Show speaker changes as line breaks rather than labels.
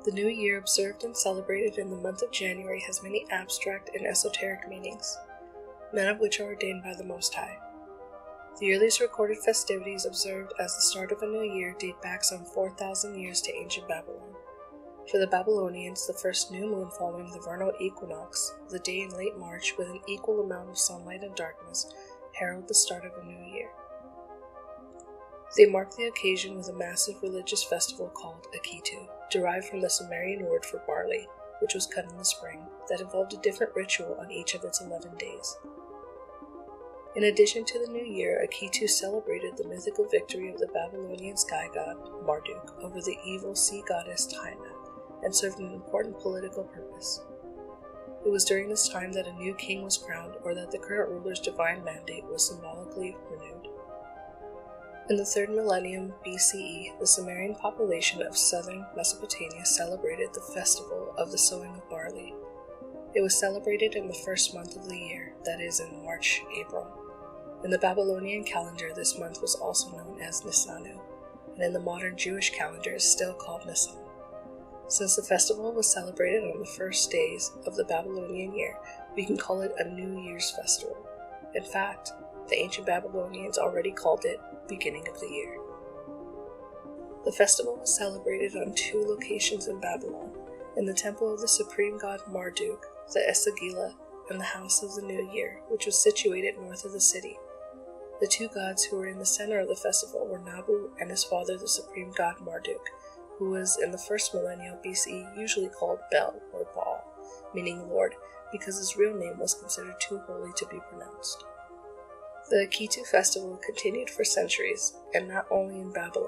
The New Year observed and celebrated in the month of January has many abstract and esoteric meanings, none of which are ordained by the Most High. The earliest recorded festivities observed as the start of a new year date back some 4,000 years to ancient Babylon. For the Babylonians, the first new moon following the vernal equinox, the day in late March with an equal amount of sunlight and darkness, herald the start of a new year. They mark the occasion with a massive religious festival called Akitu, derived from the Sumerian word for barley, which was cut in the spring, that involved a different ritual on each of its 11 days. In addition to the new year, Akitu celebrated the mythical victory of the Babylonian sky god Marduk over the evil sea goddess Tiamat, and served an important political purpose. It was during this time that a new king was crowned, or that the current ruler's divine mandate was symbolically renewed. In the 3rd millennium BCE, the Sumerian population of southern Mesopotamia celebrated the festival of the sowing of barley. It was celebrated in the first month of the year, that is, in March, April. In the Babylonian calendar, this month was also known as Nisanu, and in the modern Jewish calendar is still called Nisan. Since the festival was celebrated on the first days of the Babylonian year, we can call it a New Year's festival. In fact, the ancient Babylonians already called it beginning of the year. The festival was celebrated on 2 locations in Babylon, in the temple of the supreme god Marduk, the Esagila, and the house of the New Year, which was situated north of the city. The 2 gods who were in the center of the festival were Nabu and his father, the supreme god Marduk, who was in the 1st millennium BCE usually called Bel or Baal, meaning Lord, because his real name was considered too holy to be pronounced. The Akitu festival continued for centuries, and not only in Babylon.